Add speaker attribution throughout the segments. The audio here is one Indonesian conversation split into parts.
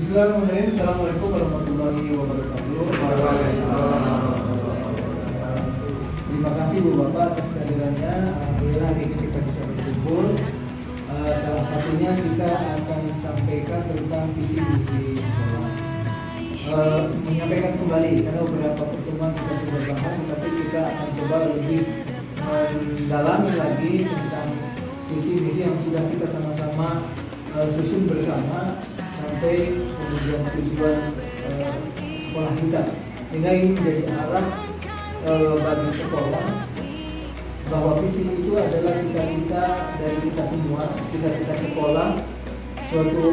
Speaker 1: Bismillahirrahmanirrahim. Assalamualaikum warahmatullahi wabarakatuh. Terima kasih Bu Bapak atas kehadirannya. Alhamdulillah hari ini kita bisa berkumpul. Salah satunya kita akan sampaikan tentang visi misi sekolah. Menyampaikan kembali karena beberapa pertemuan kita sudah bahas, tapi kita akan coba lebih mendalami lagi tentang visi misi yang sudah kita sama-sama susun bersama sampai kemudian tujuan sekolah kita, sehingga ini menjadi arah bagi sekolah bahwa visi itu adalah cita-cita dari kita semua, cita-cita sekolah suatu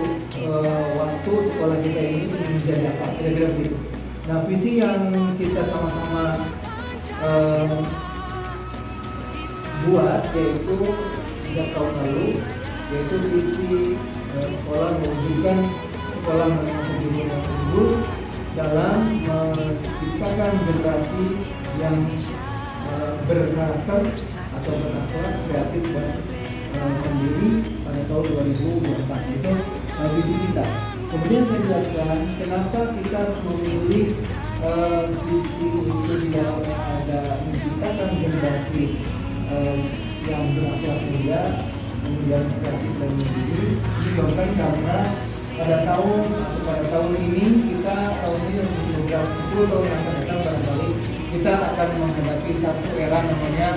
Speaker 1: waktu sekolah kita ini menjadi apa, kira-kira begitu. Nah, visi yang kita sama-sama buat yaitu sejak tahun lalu, yaitu visi sekolah mewujudkan sekolah menjadi yang unggul dalam menciptakan generasi yang berkarakter atau berakhlak, kreatif dan mandiri pada tahun 2024. Itu visi kita. Kemudian saya jelaskan kenapa kita memilih visi itu tidak ada menciptakan generasi yang berakhlak mulia, kemudian kreatif dan mandiri. Disebabkan karena pada tahun ini kita tahun ini sudah 10 tahun yang akan datang barangkali kita akan menghadapi satu era namanya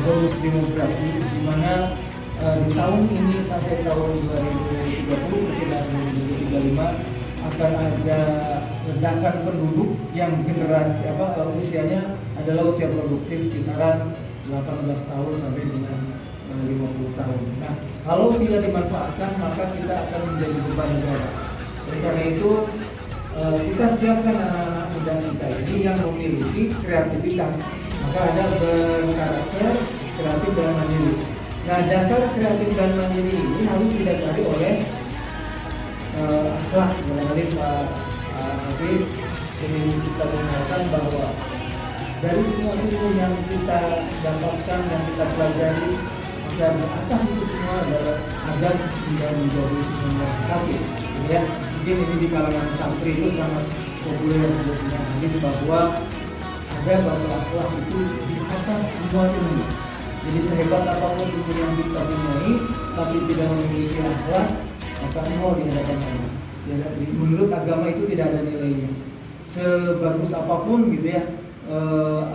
Speaker 1: bonus demografi, di mana di tahun ini sampai tahun 2030 kita 2035 akan ada ledakan penduduk yang generasi usianya adalah usia produktif kisaran 18 tahun sampai dengan 50 tahun. Nah, kalau tidak dimanfaatkan maka kita akan menjadi beban negara. Oleh karena itu kita siapkan anak-anak muda kita ini yang memiliki kreativitas, maka ada berkarakter, kreatif dan mandiri. Nah, dasar kreatif dan mandiri ini harus didasari oleh akhlak. Barangkali Pak Habib ingin kita dengarkan bahwa dari semua ilmu yang kita dapatkan dan kita pelajari, dan atas itu semua adalah agar tidak menjadi yang sakit. Ya, mungkin ini di kalangan santri itu sangat populer sebetulnya hadis bahwa agar akhlak itu di atas semua ilmu. Jadi sehebat apapun ilmu yang kita punyai, tapi tidak memiliki akhlak, maka nol di hadapan Allah. Ya, menurut agama itu tidak ada nilainya. Sebagus apapun gitu ya,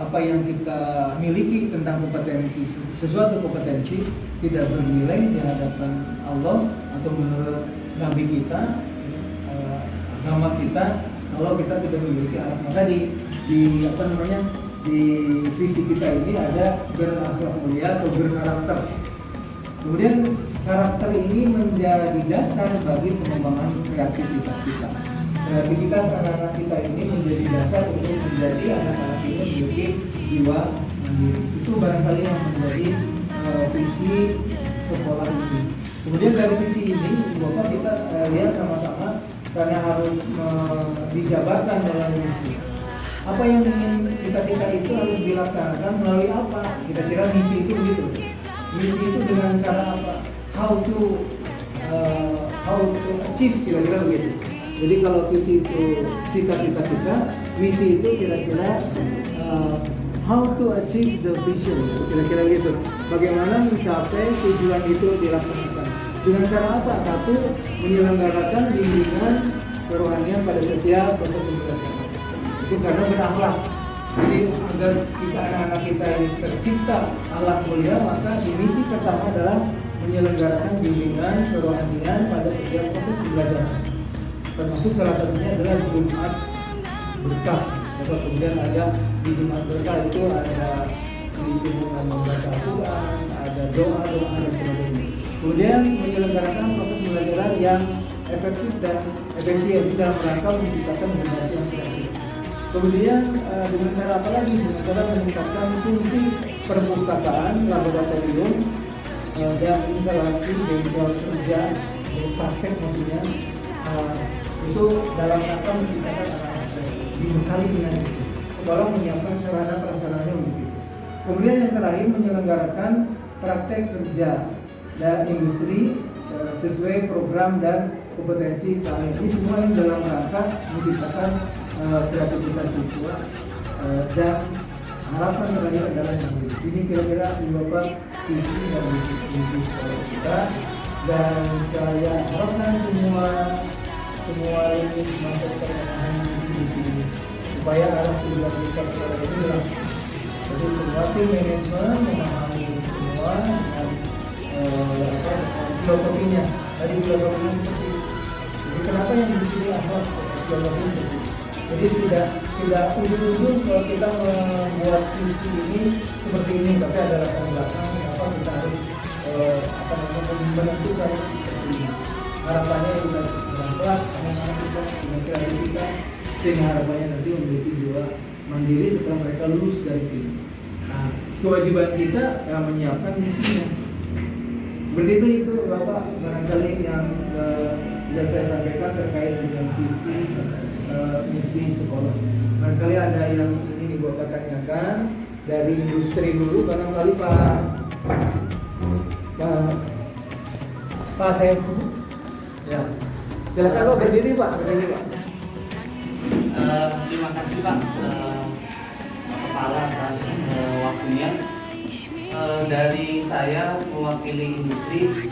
Speaker 1: apa yang kita miliki tentang kompetensi, sesuatu kompetensi tidak bernilai di hadapan Allah atau menurut Nabi kita, agama kita, kalau kita tidak memiliki akhlak. Maka di visi kita ini ada berakhlak mulia atau berkarakter. Kemudian karakter ini menjadi dasar bagi pengembangan kreativitas kita. Kreativitas anak-anak kita ini menjadi dasar untuk menjadi anak-anak ini memiliki jiwa mandiri. Itu barangkali yang menjadi visi sekolah ini. Kemudian dari visi ini, Bapak kita lihat sama-sama karena harus dijabarkan dalam misi. Apa yang ingin cita-cita itu harus dilaksanakan melalui apa? Kira-kira misi itu begitu. Misi itu dengan cara apa? How to achieve, kira-kira begitu. Jadi kalau visi itu cita-cita kita, misi itu kira-kira how to achieve the vision, kira-kira gitu. Bagaimana mencapai tujuan itu dilaksanakan? Dengan cara apa? Satu, menyelenggarakan bimbingan kerohanian pada setiap proses pembelajaran. Itu karena berakhlak. Jadi agar kita anak-anak kita ini tercipta akhlak mulia, maka misi pertama adalah menyelenggarakan bimbingan kerohanian pada setiap proses pembelajaran. Termasuk salah satunya adalah Jumat Berkah. Kemudian ada di Jumat Berkah itu ada disebutkan membaca Al-Quran, ada doa-doa dan sebagainya. Kemudian menyelenggarakan proses pembelajaran yang efektif dan efisien dalam rangka menciptakan generasi yang kreatif. Kemudian dengan cara apa lagi? Dengan cara meningkatkan fungsi perpustakaan, laboratorium, dan instalasi bengkel kerja, praktek maksudnya. Itu dalam rangka menciptakan anak-anak dibekali dengan itu. Sekolah menyiapkan sarana prasarannya untuk itu. Kemudian yang terakhir menyelenggarakan praktek kerja dan industri sesuai program dan kompetensi saling. Ini semua yang dalam rangka menciptakan kreativitas siswa dan harapan terakhir adalah yang ini kira-kira Bapak visi dan misi sekolah kita, dan saya harapkan semua ini masuk ke dalam visi supaya arah tujuan kita sekolah ini jelas. Jadi semua tim manajemen memahami semua dengan filosofinya. Tadi filosofinya seperti itu. Jadi kenapa yang dipilih akhlak filosofinya seperti itu. Jadi tidak ujung-ujung kalau kita membuat visi ini seperti ini, tapi ada latar belakang apa kita harus menentukan seperti ini. Harapannya juga pelan-pelan anak-anak kita dengan kreativitas, sehingga harapannya nanti memiliki jiwa mandiri setelah mereka lulus dari sini. Nah, kewajiban kita menyiapkan misinya. Seperti itu Bapak, barangkali yang saya sampaikan terkait dengan visi misi sekolah. Barangkali ada yang ini Bapak tanyakan dari industri dulu, barangkali Pak Saiful. Ya, silakan Pak, berdiri Pak.
Speaker 2: Terima kasih Pak Kepala atas waktunya. Dari saya mewakili industri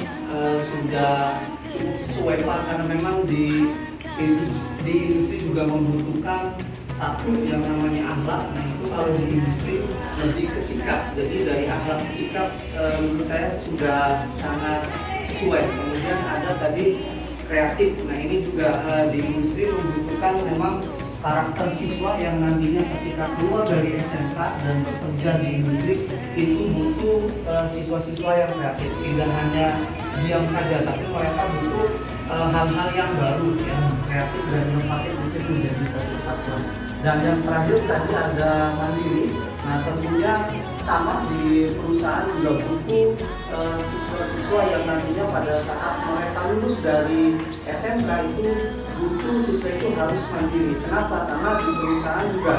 Speaker 2: sudah cukup sesuai Pak, karena memang di industri juga membutuhkan satu yang namanya akhlak. Nah itu kalau di industri lebih ke sikap. Jadi dari akhlak ke sikap menurut saya sudah sangat sesuai. Kemudian ada tadi kreatif. Nah ini juga di industri membutuhkan memang karakter siswa yang nantinya ketika keluar dari SMK dan bekerja di industri itu butuh siswa-siswa yang kreatif, tidak hanya diam saja, tapi mereka butuh hal-hal yang baru, yang kreatif dan inovatif mungkin menjadi satu kesatuan. Dan yang terakhir tadi ada mandiri. Nah tentunya sama di perusahaan juga butuh siswa-siswa yang nantinya pada saat mereka lulus dari SMK itu butuh siswa itu harus mandiri. Kenapa? Karena di perusahaan juga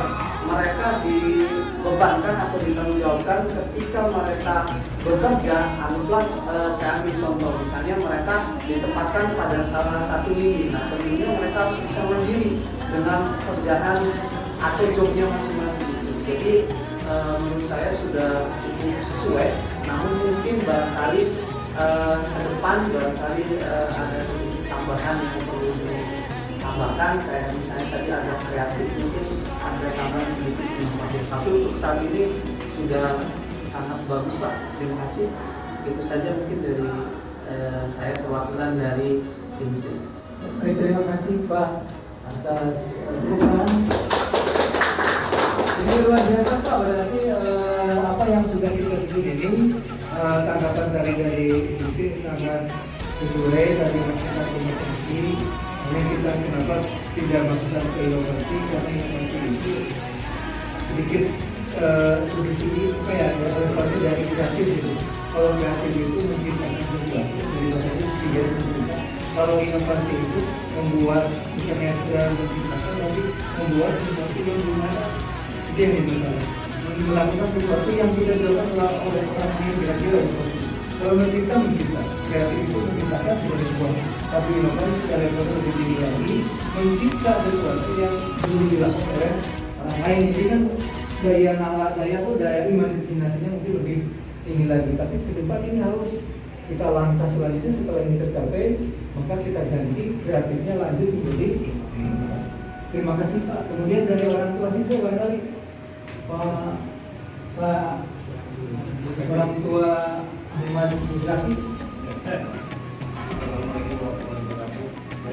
Speaker 2: mereka dibebankan atau ditanggungjawabkan ketika mereka bekerja. Anggaplah saya ambil contoh, misalnya mereka ditempatkan pada salah satu lini. Nah tentunya mereka harus bisa mandiri dengan pekerjaan atau jobnya masing-masing. Jadi menurut saya sudah cukup sesuai. Namun mungkin barangkali ke depan barangkali ada sedikit tambahan yang perlu ditambahkan, kayak misalnya tadi ada kreatif, mungkin ada tambahan sedikit inovatif. Tapi untuk saat ini sudah sangat bagus Pak. Terima kasih. Itu saja mungkin dari saya, perwakilan dari industri.
Speaker 1: Oke, terima kasih Pak atas dukungan. Ini luar biasa Pak, berarti apa yang sudah kita sebut ini tanggapan dari industri sangat sesuai dari masyarakat kompetensi. Ini kita kenapa tidak masukkan ke inovasi, karena inovasi itu sedikit apa ya, levelnya dari kreatif itu. Kalau kreatif itu menciptakan sesuatu dari bahasa tiga mencipta. Kalau inovasi itu membuat internet menciptakan, tapi membuat sesuatu yang gimana itu yang dimaksud. Melakukan sesuatu yang sudah dilakukan oleh orang lain, kira-kira seperti itu. Kalau mencipta, kreatif itu menciptakan sebuah, tapi inovasi sudah levelnya lebih tinggi lagi, mencipta sesuatu yang belum dilakukan oleh orang lain. Jadi kan daya imajinasinya mungkin lebih tinggi lagi. Tapi ke depan ini harus kita langkah selanjutnya setelah ini tercapai, maka kita ganti kreatifnya lanjut menjadi terima kasih Pak. Kemudian dari orang tua siswa barangkali Pak orang tua Ahmad Musrafi.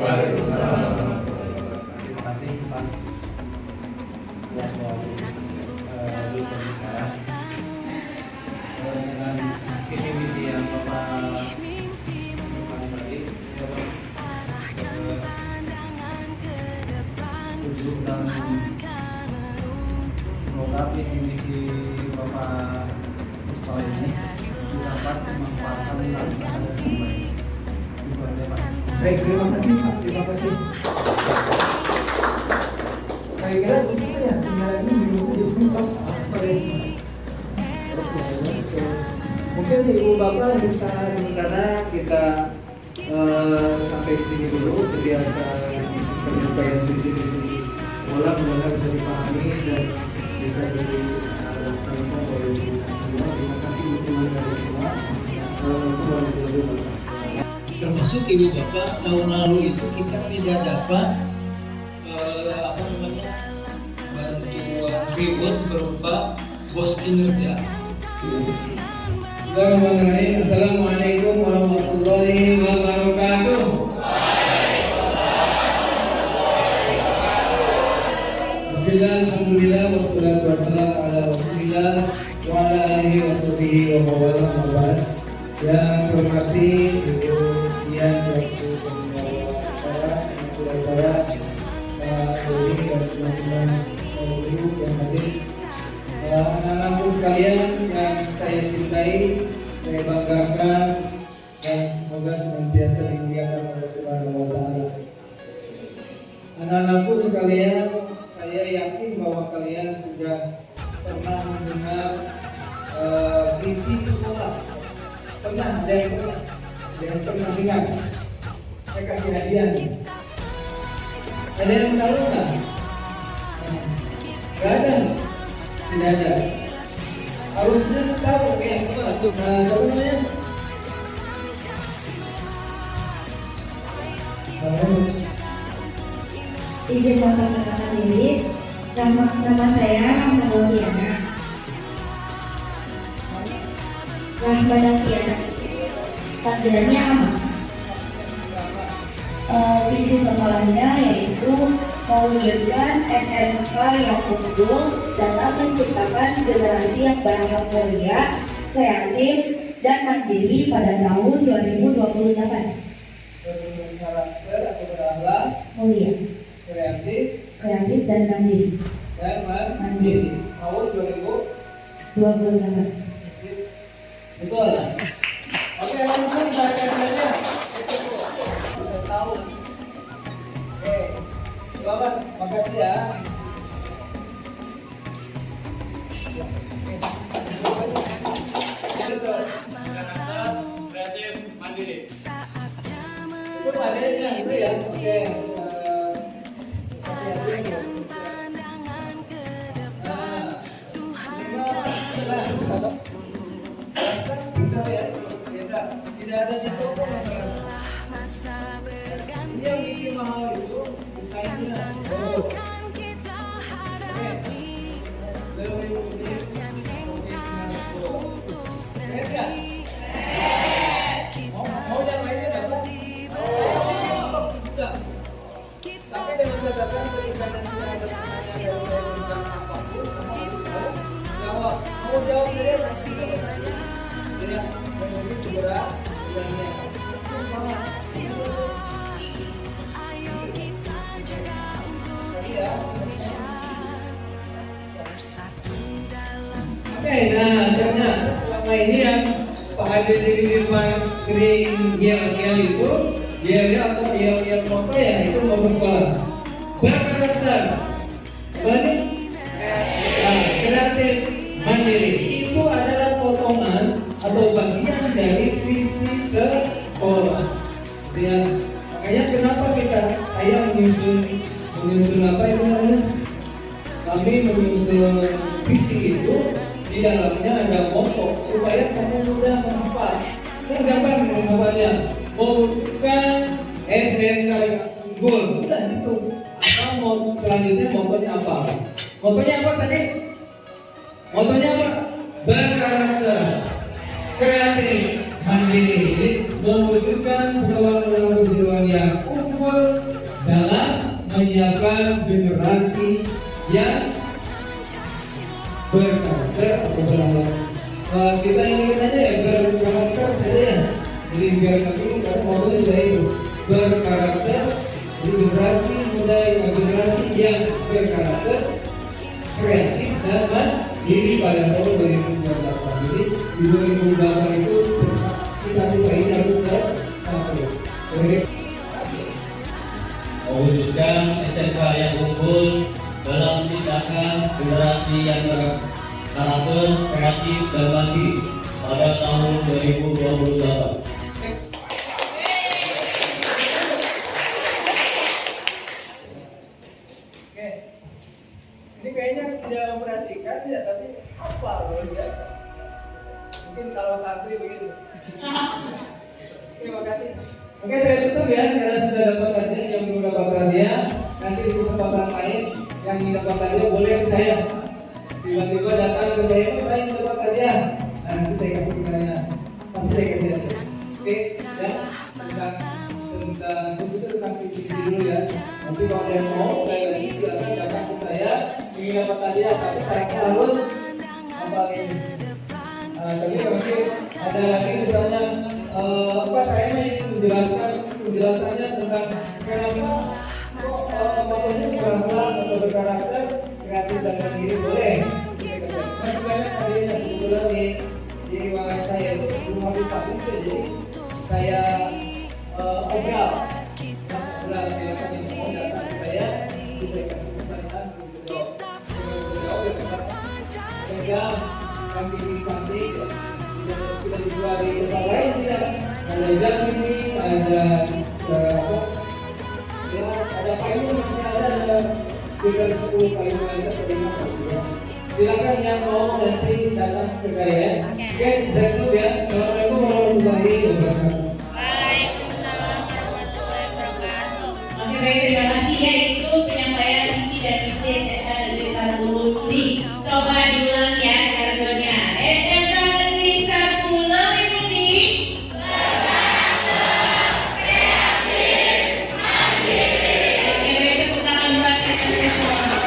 Speaker 3: Waalaikumsalam. Terima kasih Pak. Ya, berbicara dengan visi-misi yang Bapak tadi, tujuh dan semoga visi-misi Bapak sekolah ini dapat memanfaatkan dengan baik. Itu aja Pak.
Speaker 1: Baik, terima kasih Pak. Terima kasih. Saya kira cukup ya, tinggal ini dulu Pak. Mungkin Ibu Bapak bisa sementara kita sampai di sini dulu kegiatan penyampaian visi misi sekolah, mudah-mudahan bisa dipahami dan bisa dilaksanakan oleh semua. Terima kasih dukungan dari semua. Tuhan memberkati.
Speaker 4: Termasuk ibu bapak, tahun lalu itu kita tidak dapat bantuan reward berupa bos kinerja.
Speaker 3: Bismillahirrahmanirrahim. Assalamualaikum warahmatullahi wabarakatuh. Bismillah, alhamdulillah, wassalatu wassalamu ala rasulillah wa ala alihi wa sahbihi wa mawala. Yang saya hormati Ibu Dian selaku pembawa acara, ketua saya, Pak Doni dan teman-teman ibu yang hadir. Anak-anakku sekalian yang saya cintai, saya banggakan, dan semoga senantiasa dimuliakan oleh Subhanahu wa Ta'ala. Anak-anakku sekalian, saya yakin bahwa kalian sudah pernah mendengar visi sekolah. Pernah, ada yang pernah dengar? Saya kasih hadiah nih. Ada yang tahu nggak? Gak ada. Tidak ada. Harusnya tahu ya. Siapa namanya?
Speaker 5: Izin memperkenalkan diri. Nama saya Rahmadiana. Rahmadiana. Panggilannya Ama. Visi sekolahnya yaitu mewujudkan SMK yang unggul dalam menciptakan generasi yang berkarya, kreatif, dan mandiri pada tahun 2028.
Speaker 3: Berkarakter atau berakhlak,
Speaker 5: Mulia,
Speaker 3: kreatif,
Speaker 5: dan mandiri.
Speaker 3: dan mandiri. Tahun
Speaker 5: 28.
Speaker 3: Betul. Oke, langsung baca saja. Sudah tahu. Oke, selamat, makasih ya.
Speaker 4: Kreatif, mandiri.
Speaker 3: Itu adanya itu ya. Oke. Tidak ada di toko ini yang bikin mahal itu desainnya. Mau yang lainnya dapat? Stok sudah. Tapi dengan catatan ketika nanti ada pertanyaan dari saya apapun, jawab. Mau jawab dia pasti ya, mungkin segera bilangnya. Oke, nah ternyata selama ini yang Pak Hadir diri di depan sering yel-yel itu, yel-yel atau yel-yel foto ya, itu mau ke sekolah. Berkarakter, balik, kreatif, mandiri. Itu adalah potongan atau bagian dari visi sekolah. Ya, makanya kenapa saya menyusun apa itu namanya? Kami menyusun visi itu di dalamnya ada moto supaya kamu mudah menghafal. Kan gampang menghafalnya. Mewujudkan SMK unggul. Udah itu. Mau selanjutnya motonya apa? Motonya apa tadi? Motonya apa? Berkarakter, kreatif, mandiri. Jadi mewujudkan sebuah perjuangan yang unggul dalam menyiapkan generasi yang berkarakter atau berakhlak. Kita ingin aja ya berkarakter saja ya. Jadi biar kami karena motonya sudah itu berkarakter. Generasi muda, generasi yang berkarakter, kreatif dan mandiri pada tahun 2018. Jadi di 2008 itu kita sudah ini harus tercapai.
Speaker 6: Mewujudkan SMK yang unggul dalam menciptakan generasi yang berkarakter, kreatif, dan mandiri pada tahun 2028.
Speaker 3: tapi apa luar biasa. Mungkin kalau santri begitu. Terima kasih. Oke, saya tutup ya, karena sudah dapat hadiah. Yang belum dapat hadiah, nanti di kesempatan lain yang ingin dapat hadiah boleh ke saya. Tiba-tiba datang ke saya, saya ingin dapat hadiah. Nah, nanti saya kasih kepadanya. Pasti saya kasih hadiah. Oke, ya. Tentang khususnya tentang visi dulu ya. Nanti kalau ada yang mau, saya lagi silakan datang ke saya ingin dapat hadiah, tapi saya harus apa ini? Tapi mungkin ada lagi misalnya saya ingin menjelaskan penjelasannya tentang kenapa motornya pelan-pelan atau berkarakter kreatif dan mandiri boleh. Masih banyak hadiahnya kebetulan di ruangan saya itu belum masih satu jadi saya obral silakan yang datang ke saya bisa kasih pertanyaan untuk jawab pegang yang tinggi cantik kita dijual di tempat lain ya ada jam ini ada ada payung masih ada sekitar 10 payung aja ya. Silakan yang mau nanti datang ke saya. Oke, dan itu ya. Assalamualaikum warahmatullahi wabarakatuh.
Speaker 7: Waalaikumsalam warahmatullahi wabarakatuh. Oke, baik, terima kasih ya, itu penyampaian visi dan misi SMK Negeri 1 Lutfi. Coba diulang ya jargonnya. SMK Negeri 1 Lutfi berkarakter kreatif mandiri. Oke, baik, tepuk tangan buat kita semua.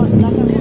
Speaker 8: Silakan.